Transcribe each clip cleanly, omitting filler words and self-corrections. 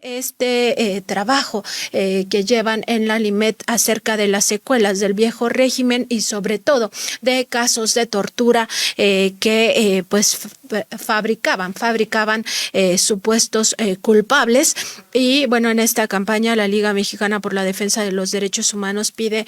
este trabajo que llevan en la Limet acerca de las secuelas del viejo régimen y sobre todo de casos de tortura que pues fabricaban supuestos culpables. Y bueno, en esta campaña la Liga Mexicana por la Defensa de los Derechos Humanos pide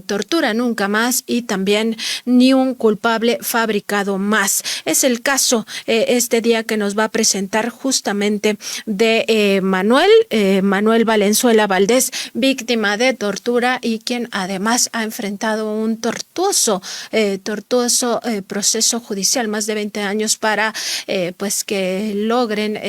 tortura nunca más y también ni un culpable fabricado más. Es el caso este día que nos va a presentar justamente de Manuel Valenzuela Valdés, víctima de tortura y quien además ha enfrentado un tortuoso proceso judicial, más de 20 años para pues que logren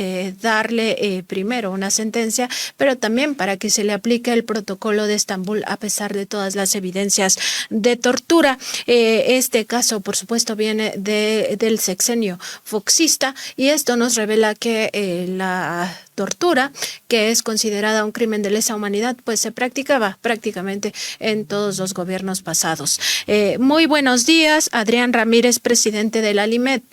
darle primero una sentencia, pero también para que se le aplique el protocolo de Estambul a pesar de todas las evidencias de tortura. Este caso, por supuesto, viene del sexenio foxista y esto nos revela que la tortura, que es considerada un crimen de lesa humanidad, pues se practicaba prácticamente en todos los gobiernos pasados. Muy buenos días, Adrián Ramírez, presidente de la Limet.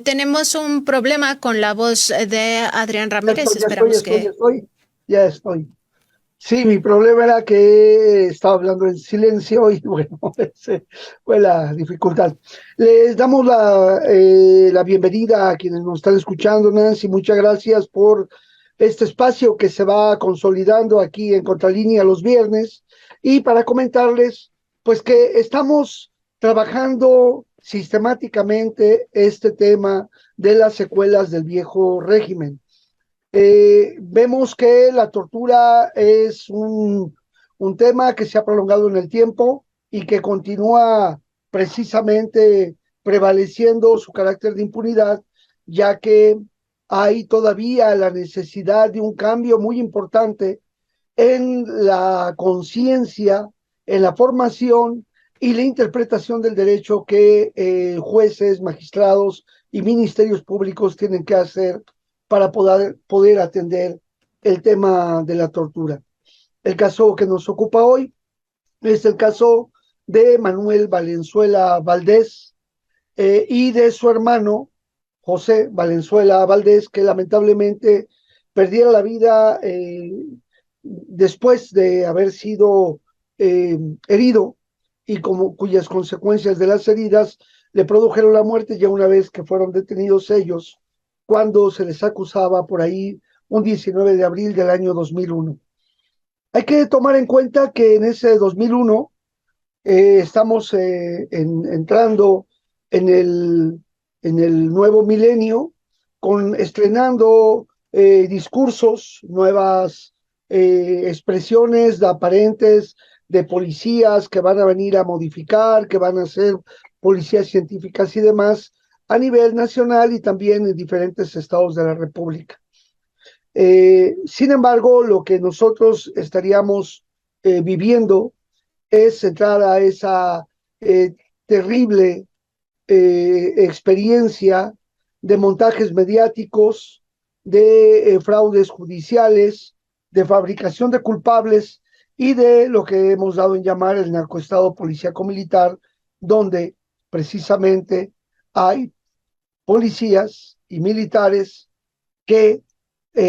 Tenemos un problema con la voz de Adrián Ramírez. Ya estoy. Sí, mi problema era que estaba hablando en silencio y bueno, esa fue la dificultad. Les damos la bienvenida a quienes nos están escuchando, Nancy. Muchas gracias por este espacio que se va consolidando aquí en Contralínea los viernes. Y para comentarles, pues que estamos trabajando sistemáticamente este tema de las secuelas del viejo régimen. Vemos que la tortura es un tema que se ha prolongado en el tiempo y que continúa precisamente prevaleciendo su carácter de impunidad, ya que hay todavía la necesidad de un cambio muy importante en la conciencia, en la formación y la interpretación del derecho que jueces, magistrados y ministerios públicos tienen que hacer para poder atender el tema de la tortura. El caso que nos ocupa hoy es el caso de Manuel Valenzuela Valdés y de su hermano José Valenzuela Valdés, que lamentablemente perdiera la vida después de haber sido herido y cuyas consecuencias de las heridas le produjeron la muerte ya una vez que fueron detenidos ellos cuando se les acusaba por ahí un 19 de abril del año 2001. Hay que tomar en cuenta que en ese 2001 estamos entrando en el nuevo milenio, estrenando discursos, nuevas expresiones de aparentes de policías que van a venir a modificar, que van a ser policías científicas y demás, a nivel nacional y también en diferentes estados de la República. Sin embargo, lo que nosotros estaríamos viviendo es entrar a esa terrible experiencia de montajes mediáticos, de fraudes judiciales, de fabricación de culpables y de lo que hemos dado en llamar el narcoestado policíaco militar, donde precisamente hay policías y militares que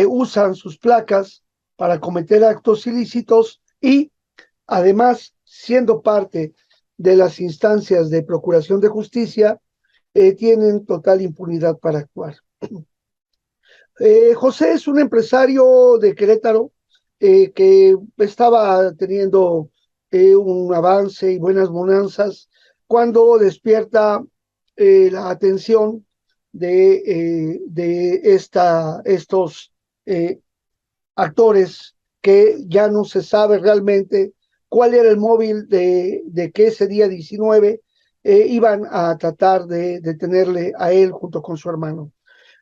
usan sus placas para cometer actos ilícitos y además, siendo parte de las instancias de procuración de justicia, tienen total impunidad para actuar. José es un empresario de Querétaro que estaba teniendo un avance y buenas bonanzas cuando despierta la atención de estos actores que ya no se sabe realmente cuál era el móvil de que ese día 19 iban a tratar de detenerle a él junto con su hermano.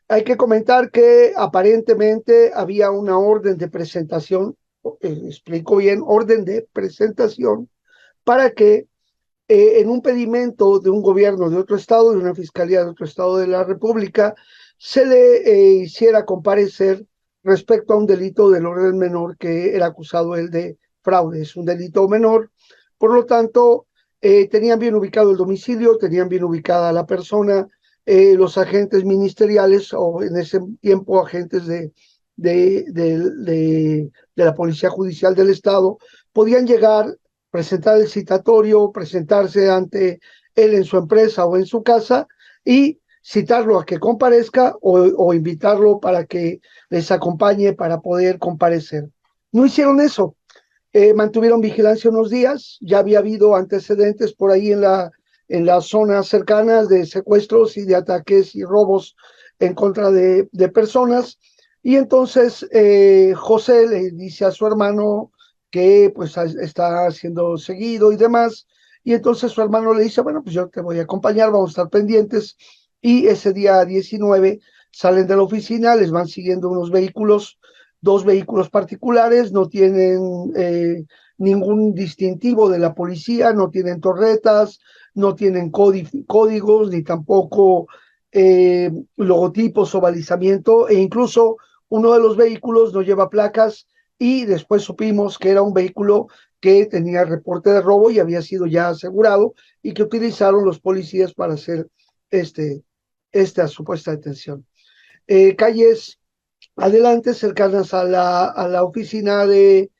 Hay que comentar que aparentemente había una orden de presentación, explico bien, orden de presentación para que en un pedimento de un gobierno de otro estado, de una fiscalía de otro estado de la República, se le hiciera comparecer respecto a un delito del orden menor que era acusado él de fraude. Es un delito menor, por lo tanto, tenían bien ubicado el domicilio, tenían bien ubicada la persona los agentes ministeriales o en ese tiempo agentes de la Policía Judicial del Estado podían llegar, presentar el citatorio, presentarse ante él en su empresa o en su casa y citarlo a que comparezca o invitarlo para que les acompañe para poder comparecer. No hicieron eso. Mantuvieron vigilancia unos días, ya había habido antecedentes por ahí en las zonas cercanas de secuestros y de ataques y robos en contra de personas. Y entonces José le dice a su hermano que pues está siendo seguido y demás. Y entonces su hermano le dice, bueno, pues yo te voy a acompañar, vamos a estar pendientes. Y ese día 19 salen de la oficina, les van siguiendo unos vehículos, dos vehículos particulares, no tienen ningún distintivo de la policía, no tienen torretas, no tienen códigos, ni tampoco logotipos o balizamiento, e incluso uno de los vehículos no lleva placas y después supimos que era un vehículo que tenía reporte de robo y había sido ya asegurado y que utilizaron los policías para hacer esta supuesta detención. Calles adelante, cercanas a la oficina de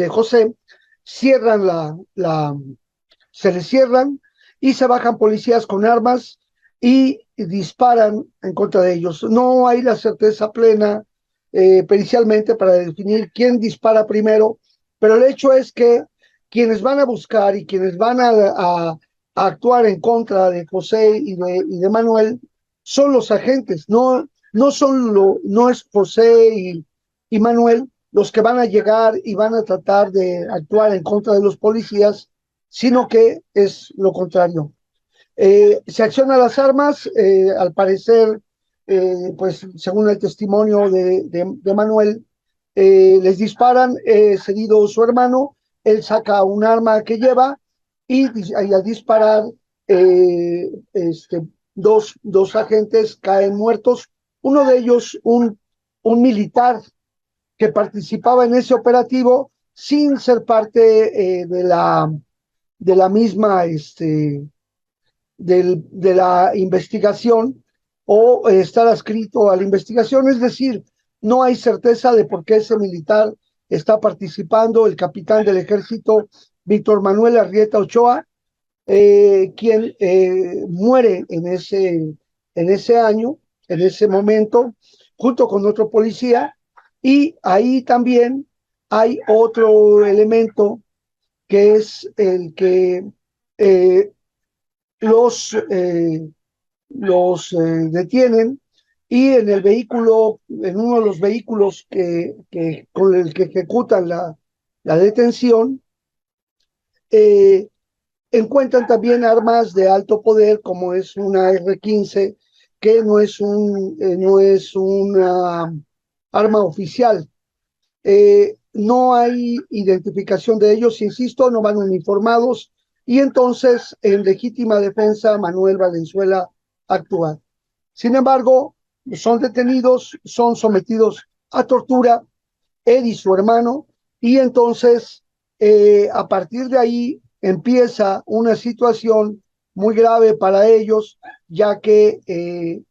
José, cierran se le cierran y se bajan policías con armas y disparan en contra de ellos. No hay la certeza plena pericialmente para definir quién dispara primero, pero el hecho es que quienes van a buscar y quienes van a actuar en contra de José y de Manuel son los agentes, no es José y Manuel los que van a llegar y van a tratar de actuar en contra de los policías, sino que es lo contrario. Se accionan las armas, al parecer, pues según el testimonio de Manuel, les disparan, seguido su hermano, él saca un arma que lleva y al disparar, dos agentes caen muertos, uno de ellos un militar que participaba en ese operativo sin ser parte de la misma de la investigación o estar adscrito a la investigación, es decir, no hay certeza de por qué ese militar está participando, el capitán del ejército Víctor Manuel Arrieta Ochoa, quien muere en ese año, en ese momento, junto con otro policía, y ahí también hay otro elemento que es el que eh, los detienen y en el vehículo, en uno de los vehículos con el que ejecutan la detención, eh, encuentran también armas de alto poder como es una R-15, que no es una arma oficial. No hay identificación de ellos, insisto, no van uniformados y entonces en legítima defensa Manuel Valenzuela actúa. Sin embargo, son detenidos, son sometidos a tortura, él y su hermano, y entonces a partir de ahí empieza una situación muy grave para ellos, ya que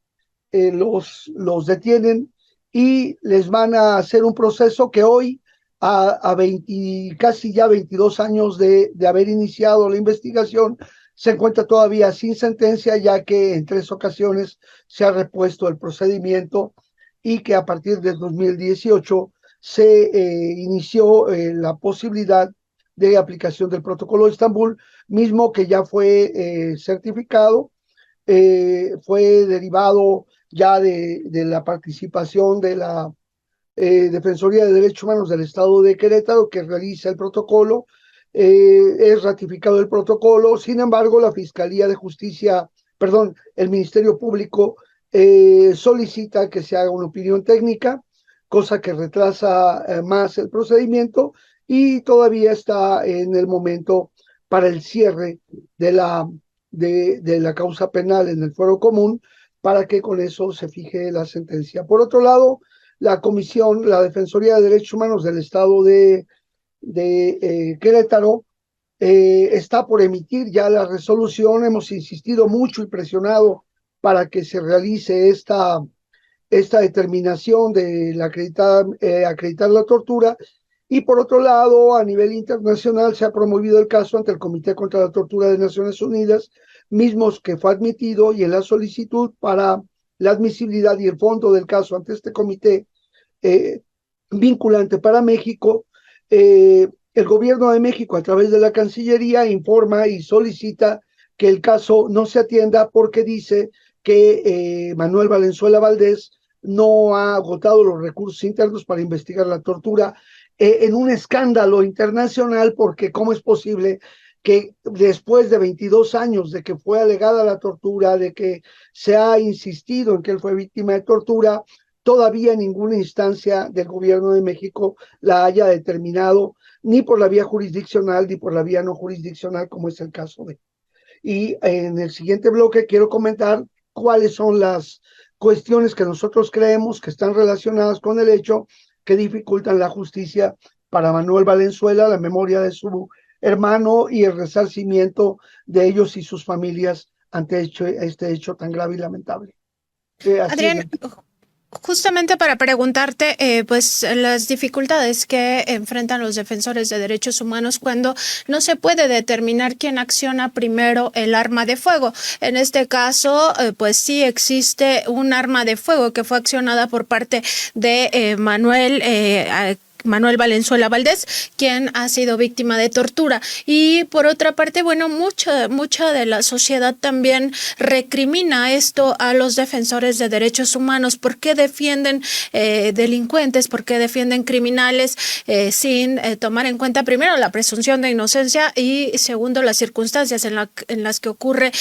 los detienen y les van a hacer un proceso que hoy, a 20, casi ya 22 años de haber iniciado la investigación, se encuentra todavía sin sentencia, ya que en 3 ocasiones se ha repuesto el procedimiento y que a partir del 2018 se inició la posibilidad de aplicación del protocolo de Estambul, mismo que ya fue certificado, fue derivado ya de la participación de la Defensoría de Derechos Humanos del Estado de Querétaro, que realiza el protocolo. Es ratificado el protocolo, sin embargo, la Fiscalía de Justicia, perdón, el Ministerio Público solicita que se haga una opinión técnica, cosa que retrasa más el procedimiento y todavía está en el momento para el cierre de la causa penal en el fuero común para que con eso se fije la sentencia. Por otro lado, la Defensoría de Derechos Humanos del Estado de Querétaro está por emitir ya la resolución. Hemos insistido mucho y presionado para que se realice esta determinación de la acreditar la tortura. Y por otro lado, a nivel internacional se ha promovido el caso ante el Comité contra la Tortura de Naciones Unidas, mismos que fue admitido, y en la solicitud para la admisibilidad y el fondo del caso ante este comité vinculante para México, el gobierno de México a través de la Cancillería informa y solicita que el caso no se atienda porque dice que Manuel Valenzuela Valdés no ha agotado los recursos internos para investigar la tortura, en un escándalo internacional, porque ¿cómo es posible que después de 22 años de que fue alegada la tortura, de que se ha insistido en que él fue víctima de tortura, todavía ninguna instancia del gobierno de México la haya determinado, ni por la vía jurisdiccional ni por la vía no jurisdiccional, como es el caso de? Y en el siguiente bloque quiero comentar cuáles son las cuestiones que nosotros creemos que están relacionadas con el hecho que dificultan la justicia para Manuel Valenzuela, la memoria de su hermano y el resarcimiento de ellos y sus familias ante este hecho tan grave y lamentable. Adrián, justamente para preguntarte, pues las dificultades que enfrentan los defensores de derechos humanos cuando no se puede determinar quién acciona primero el arma de fuego. En este caso, pues sí existe un arma de fuego que fue accionada por parte de Manuel Valenzuela Valdés, quien ha sido víctima de tortura. Y por otra parte, bueno, mucha de la sociedad también recrimina esto a los defensores de derechos humanos. ¿Por qué defienden delincuentes? ¿Por qué defienden criminales sin tomar en cuenta, primero, la presunción de inocencia y, segundo, las circunstancias en las que ocurre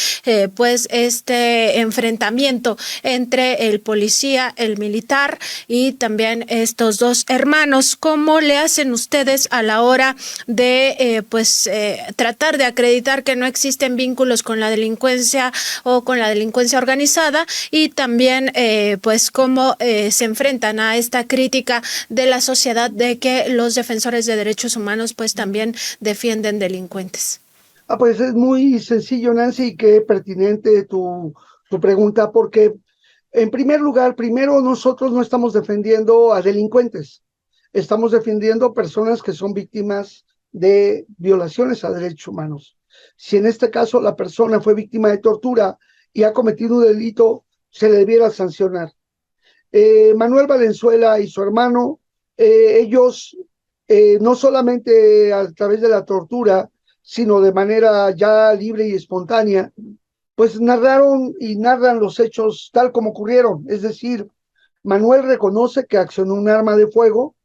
pues este enfrentamiento entre el policía, el militar y también estos dos hermanos? ¿Cómo le hacen ustedes a la hora de tratar de acreditar que no existen vínculos con la delincuencia o con la delincuencia organizada? Y también pues cómo se enfrentan a esta crítica de la sociedad de que los defensores de derechos humanos pues también defienden delincuentes. Pues es muy sencillo, Nancy, y qué pertinente tu pregunta, porque en primer lugar, primero nosotros no estamos defendiendo a delincuentes. Estamos defendiendo personas que son víctimas de violaciones a derechos humanos. Si en este caso la persona fue víctima de tortura y ha cometido un delito, se le debiera sancionar. Manuel Valenzuela y su hermano, ellos no solamente a través de la tortura, sino de manera ya libre y espontánea, pues narraron y narran los hechos tal como ocurrieron. Es decir, Manuel reconoce que accionó un arma de fuego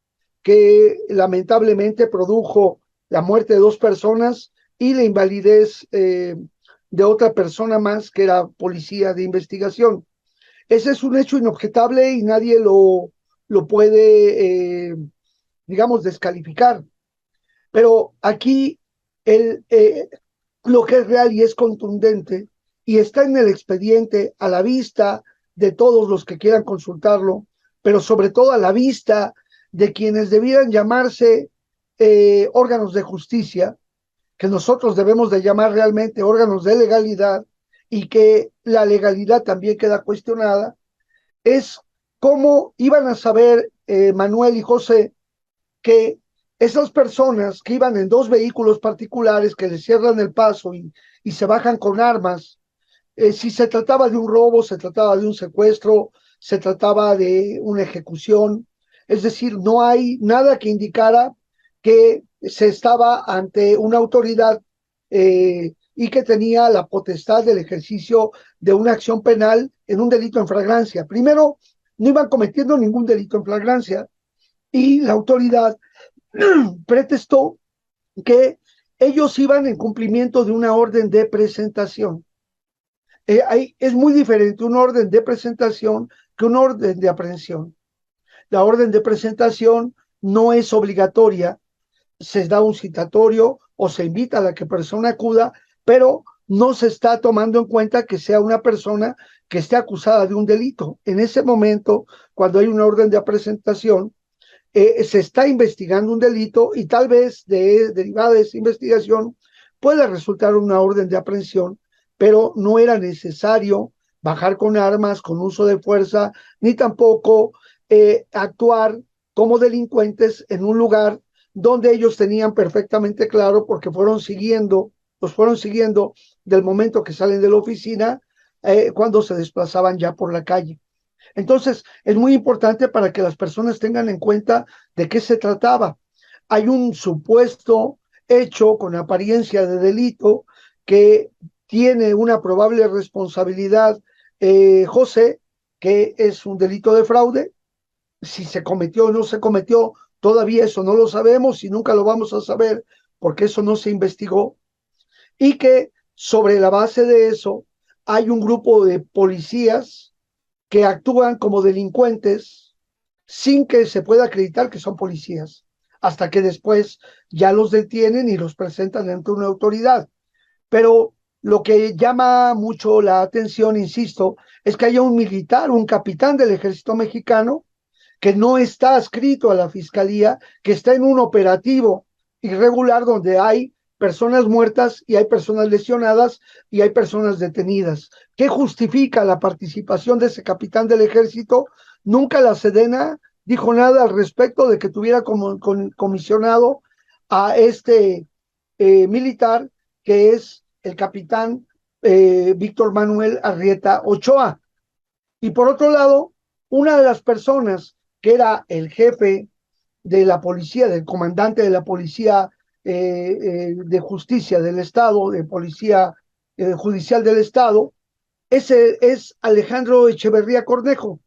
que lamentablemente produjo la muerte de 2 personas y la invalidez de otra persona más que era policía de investigación. Ese es un hecho inobjetable y nadie lo puede, digamos, descalificar. Pero aquí lo que es real y es contundente y está en el expediente a la vista de todos los que quieran consultarlo, pero sobre todo a la vista de quienes debieran llamarse órganos de justicia, que nosotros debemos de llamar realmente órganos de legalidad, y que la legalidad también queda cuestionada, es cómo iban a saber Manuel y José que esas personas que iban en 2 vehículos particulares que les cierran el paso y se bajan con armas, si se trataba de un robo, se trataba de un secuestro, se trataba de una ejecución. Es decir, no hay nada que indicara que se estaba ante una autoridad y que tenía la potestad del ejercicio de una acción penal en un delito en flagrancia. Primero, no iban cometiendo ningún delito en flagrancia y la autoridad pretextó que ellos iban en cumplimiento de una orden de presentación. Es muy diferente un orden de presentación que un orden de aprehensión. La orden de presentación no es obligatoria, se da un citatorio o se invita a la que persona acuda, pero no se está tomando en cuenta que sea una persona que esté acusada de un delito. En ese momento, cuando hay una orden de presentación, se está investigando un delito y tal vez derivada de esa investigación puede resultar una orden de aprehensión, pero no era necesario bajar con armas, con uso de fuerza, ni tampoco actuar como delincuentes en un lugar donde ellos tenían perfectamente claro, porque los fueron siguiendo del momento que salen de la oficina, cuando se desplazaban ya por la calle. Entonces, es muy importante para que las personas tengan en cuenta de qué se trataba. Hay un supuesto hecho con apariencia de delito que tiene una probable responsabilidad, José, que es un delito de fraude. Si se cometió o no se cometió, todavía eso no lo sabemos y nunca lo vamos a saber porque eso no se investigó. Y que sobre la base de eso hay un grupo de policías que actúan como delincuentes sin que se pueda acreditar que son policías, hasta que después ya los detienen y los presentan ante una autoridad. Pero lo que llama mucho la atención, insisto, es que haya un militar, un capitán del ejército mexicano, que no está adscrito a la fiscalía, que está en un operativo irregular donde hay personas muertas y hay personas lesionadas y hay personas detenidas. ¿Qué justifica la participación de ese capitán del ejército? Nunca la Sedena dijo nada al respecto de que tuviera comisionado a este militar, que es el capitán Víctor Manuel Arrieta Ochoa. Y por otro lado, una de las personas que era el jefe de la policía, del comandante de la policía de justicia del Estado, de policía judicial del Estado, ese es Alejandro Echeverría Cornejo.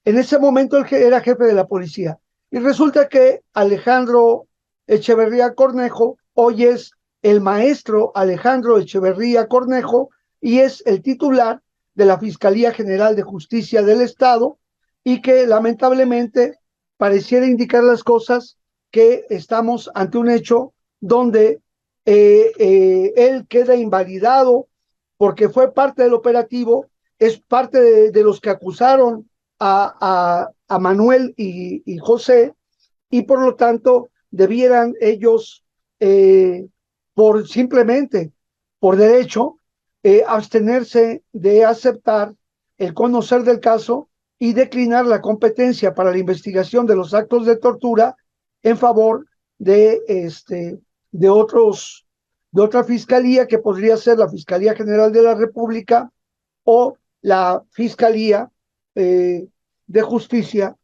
En ese momento él era jefe de la policía. Y resulta que Alejandro Echeverría Cornejo hoy es el maestro Alejandro Echeverría Cornejo y es el titular de la Fiscalía General de Justicia del Estado, y que lamentablemente pareciera indicar las cosas que estamos ante un hecho donde él queda invalidado porque fue parte del operativo, es parte de los que acusaron a Manuel y José, y por lo tanto debieran ellos, por simplemente, por derecho, abstenerse de aceptar el conocer del caso y declinar la competencia para la investigación de los actos de tortura en favor de otros, de otra fiscalía, que podría ser la Fiscalía General de la República o la Fiscalía de Justicia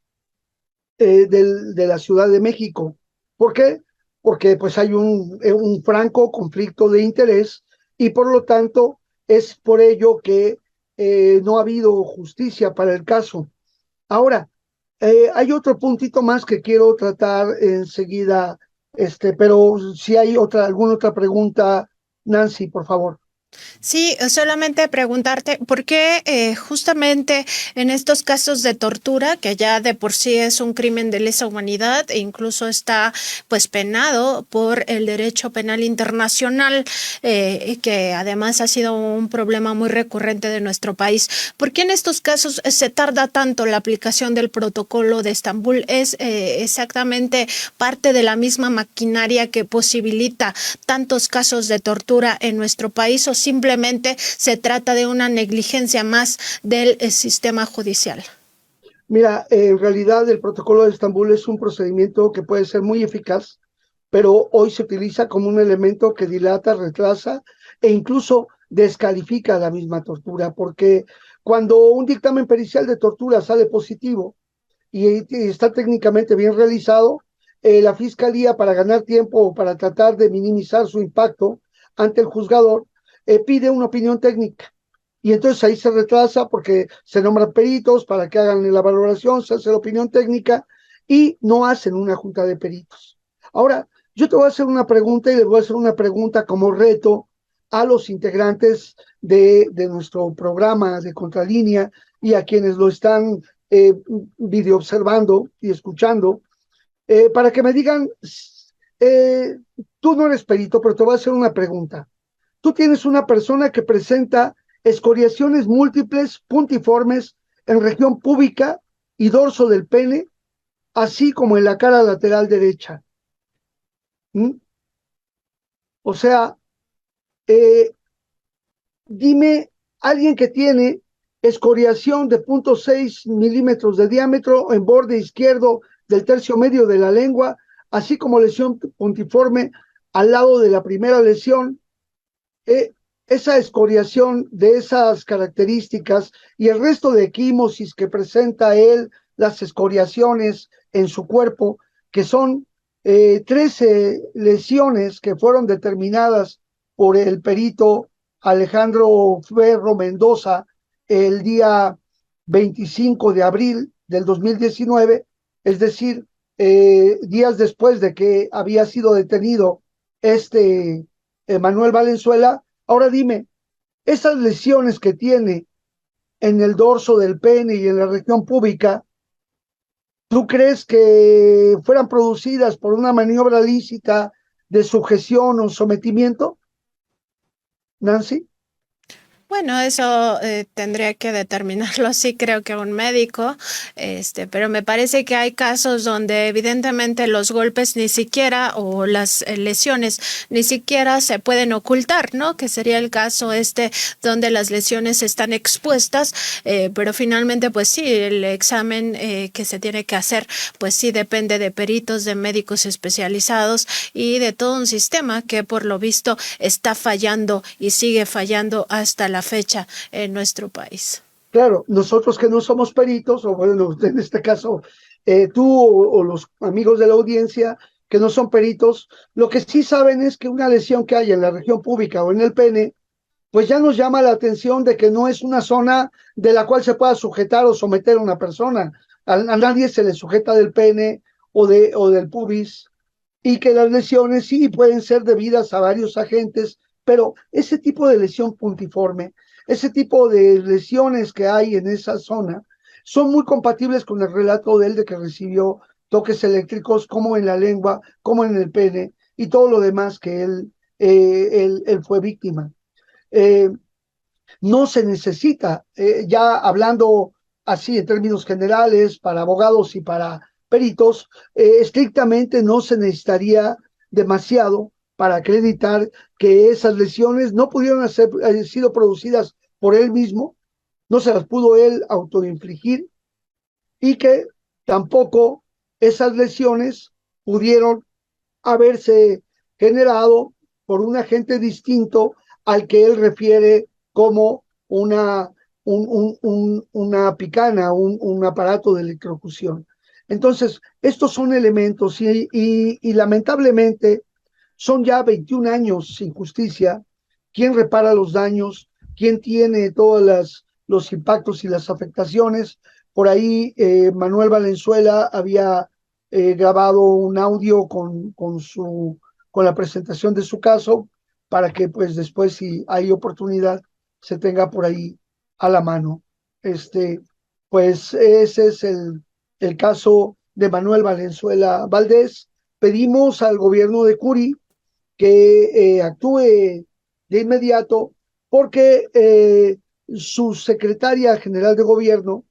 de la Ciudad de México. ¿Por qué? Porque pues hay un franco conflicto de interés y por lo tanto es por ello que no ha habido justicia para el caso. Ahora, hay otro puntito más que quiero tratar enseguida, pero si hay alguna otra pregunta, Nancy, por favor. Sí, solamente preguntarte por qué justamente en estos casos de tortura, que ya de por sí es un crimen de lesa humanidad e incluso está pues penado por el derecho penal internacional, que además ha sido un problema muy recurrente de nuestro país, ¿por qué en estos casos se tarda tanto la aplicación del protocolo de Estambul? ¿Es exactamente parte de la misma maquinaria que posibilita tantos casos de tortura en nuestro país, o simplemente se trata de una negligencia más del sistema judicial? Mira, en realidad el protocolo de Estambul es un procedimiento que puede ser muy eficaz, pero hoy se utiliza como un elemento que dilata, retrasa e incluso descalifica la misma tortura, porque cuando un dictamen pericial de tortura sale positivo y está técnicamente bien realizado, la fiscalía, para ganar tiempo o para tratar de minimizar su impacto ante el juzgador, pide una opinión técnica. Y entonces ahí se retrasa porque se nombran peritos para que hagan la valoración, se hace la opinión técnica y no hacen una junta de peritos. Ahora, yo te voy a hacer una pregunta y les voy a hacer una pregunta como reto a los integrantes de nuestro programa de Contralínea y a quienes lo están video observando y escuchando, para que me digan, eh, tú no eres perito, pero te voy a hacer una pregunta. Tú tienes una persona que presenta escoriaciones múltiples, puntiformes, en región púbica y dorso del pene, así como en la cara lateral derecha. ¿Mm? O sea, Eh, Dime, alguien que tiene escoriación de 0,6 milímetros de diámetro en borde izquierdo del tercio medio de la lengua, así como lesión puntiforme al lado de la primera lesión, eh, esa escoriación de esas características y el resto de equimosis que presenta él, las escoriaciones en su cuerpo, que son 13 lesiones que fueron determinadas por el perito Alejandro Ferro Mendoza el día 25 de abril del 2019, es decir, días después de que había sido detenido este Manuel Valenzuela. Ahora dime, esas lesiones que tiene en el dorso del pene y en la región pública, ¿tú crees que fueran producidas por una maniobra lícita de sujeción o sometimiento, Nancy? Bueno, eso tendría que determinarlo, sí creo que un médico, pero me parece que hay casos donde evidentemente los golpes ni siquiera o las lesiones ni siquiera se pueden ocultar, ¿no? Que sería el caso donde las lesiones están expuestas, pero finalmente pues sí, el examen que se tiene que hacer pues sí depende de peritos, de médicos especializados y de todo un sistema que por lo visto está fallando y sigue fallando hasta la fecha en nuestro país. Claro, nosotros que no somos peritos, o bueno, en este caso, tú o los amigos de la audiencia que no son peritos, lo que sí saben es que una lesión que hay en la región pública o en el pene, pues ya nos llama la atención de que no es una zona de la cual se pueda sujetar o someter a una persona. A nadie se le sujeta del pene o del pubis, y que las lesiones sí pueden ser debidas a varios agentes, pero ese tipo de lesión puntiforme, ese tipo de lesiones que hay en esa zona, son muy compatibles con el relato de él de que recibió toques eléctricos como en la lengua, como en el pene y todo lo demás que él fue víctima. Eh, no se necesita, ya hablando así en términos generales, para abogados y para peritos, estrictamente no se necesitaría demasiado para acreditar que esas lesiones no pudieron haber sido producidas por él mismo, no se las pudo él autoinfligir y que tampoco esas lesiones pudieron haberse generado por un agente distinto al que él refiere como una picana, un aparato de electrocución. Entonces, estos son elementos y lamentablemente son ya 21 años sin justicia. ¿Quién repara los daños? ¿Quién tiene todos los impactos y las afectaciones? Por ahí Manuel Valenzuela había grabado un audio con la presentación de su caso para que pues después si hay oportunidad se tenga por ahí a la mano. Este, pues ese es el caso de Manuel Valenzuela Valdés. Pedimos al gobierno de Curi que actúe de inmediato porque su secretaria general de gobierno,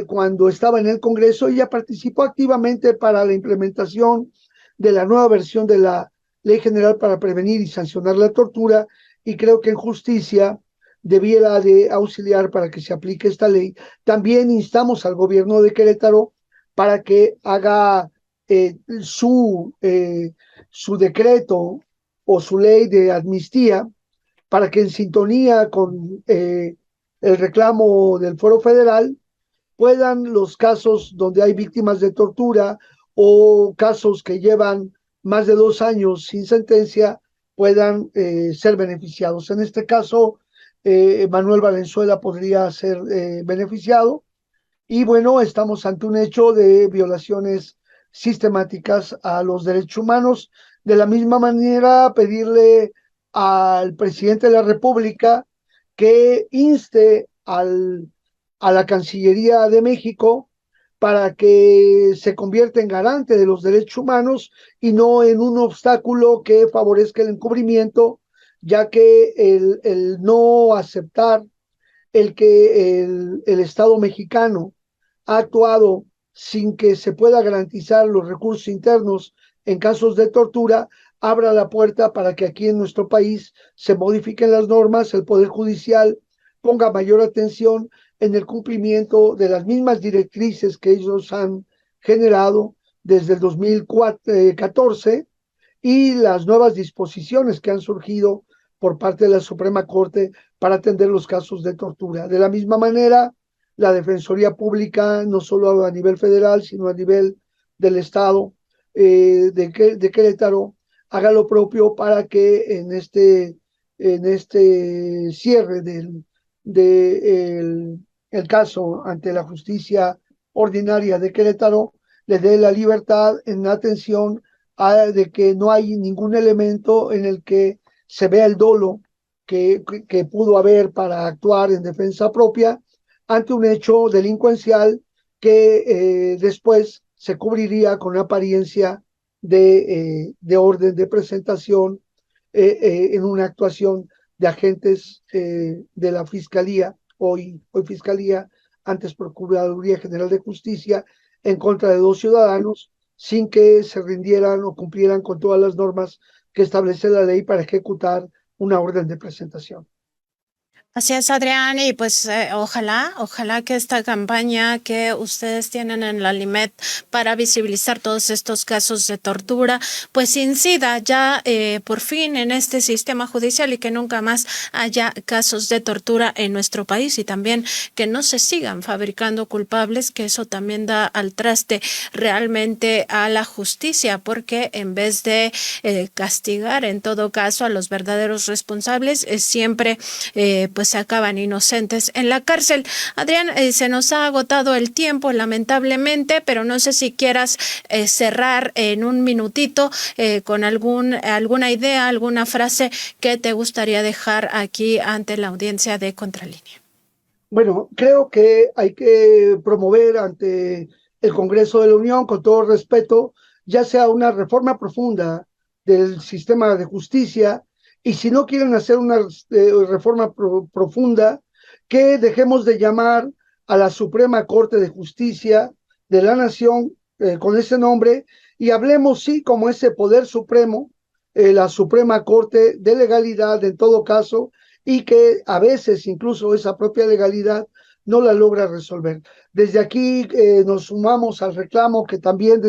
cuando estaba en el Congreso, ella participó activamente para la implementación de la nueva versión de la Ley General para Prevenir y Sancionar la Tortura, y creo que en justicia debiera de auxiliar para que se aplique esta ley. También instamos al gobierno de Querétaro para que haga su decreto o su ley de amnistía para que en sintonía con el reclamo del Foro Federal puedan los casos donde hay víctimas de tortura o casos que llevan más de 2 años sin sentencia puedan ser beneficiados. En este caso, Manuel Valenzuela podría ser beneficiado y bueno, estamos ante un hecho de violaciones sistemáticas a los derechos humanos. De la misma manera, pedirle al presidente de la República que inste a la Cancillería de México para que se convierta en garante de los derechos humanos y no en un obstáculo que favorezca el encubrimiento, ya que el no aceptar el que el Estado mexicano ha actuado sin que se pueda garantizar los recursos internos en casos de tortura, abra la puerta para que aquí en nuestro país se modifiquen las normas, el Poder Judicial ponga mayor atención en el cumplimiento de las mismas directrices que ellos han generado desde el 2014 y las nuevas disposiciones que han surgido por parte de la Suprema Corte para atender los casos de tortura. De la misma manera, la Defensoría Pública, no solo a nivel federal, sino a nivel del Estado de Querétaro, haga lo propio para que en este cierre el caso ante la justicia ordinaria de Querétaro le dé la libertad en atención de que no hay ningún elemento en el que se vea el dolo que pudo haber para actuar en defensa propia ante un hecho delincuencial que después se cubriría con apariencia de orden de presentación en una actuación de agentes de la Fiscalía, hoy Fiscalía, antes Procuraduría General de Justicia, en contra de dos ciudadanos, sin que se rindieran o cumplieran con todas las normas que establece la ley para ejecutar una orden de presentación. Así es, Adrián, y pues ojalá que esta campaña que ustedes tienen en la LIMET para visibilizar todos estos casos de tortura, pues incida ya por fin en este sistema judicial y que nunca más haya casos de tortura en nuestro país y también que no se sigan fabricando culpables, que eso también da al traste realmente a la justicia, porque en vez de castigar en todo caso a los verdaderos responsables, siempre pues se acaban inocentes en la cárcel. Adrián, se nos ha agotado el tiempo lamentablemente, pero no sé si quieras cerrar en un minutito con alguna idea, alguna frase que te gustaría dejar aquí ante la audiencia de Contralínea. Bueno, creo que hay que promover ante el Congreso de la Unión, con todo respeto, ya sea una reforma profunda del sistema de justicia, y si no quieren hacer una reforma profunda, que dejemos de llamar a la Suprema Corte de Justicia de la Nación con ese nombre y hablemos, sí, como ese poder supremo, la Suprema Corte de Legalidad en todo caso, y que a veces incluso esa propia legalidad no la logra resolver. Desde aquí nos sumamos al reclamo que también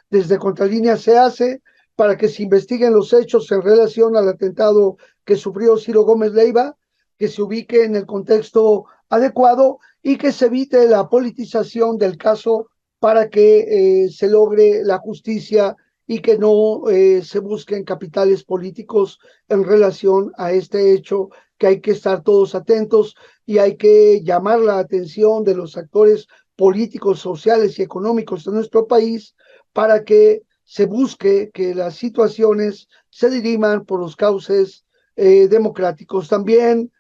desde Contralínea se hace para que se investiguen los hechos en relación al atentado que sufrió Ciro Gómez Leiva, que se ubique en el contexto adecuado y que se evite la politización del caso para que se logre la justicia y que no se busquen capitales políticos en relación a este hecho, que hay que estar todos atentos y hay que llamar la atención de los actores políticos, sociales y económicos de nuestro país para que se busque que las situaciones se diriman por los cauces democráticos. También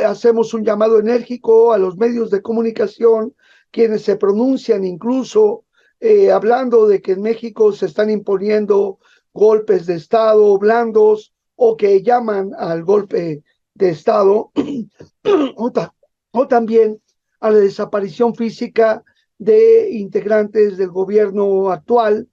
hacemos un llamado enérgico a los medios de comunicación, quienes se pronuncian incluso hablando de que en México se están imponiendo golpes de Estado blandos o que llaman al golpe de Estado o también a la desaparición física de integrantes del gobierno actual,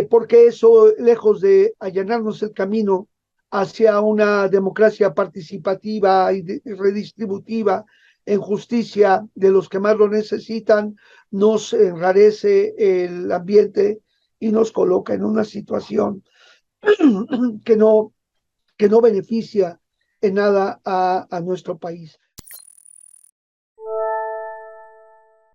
porque eso, lejos de allanarnos el camino hacia una democracia participativa y redistributiva en justicia de los que más lo necesitan, nos enrarece el ambiente y nos coloca en una situación que no beneficia en nada a nuestro país.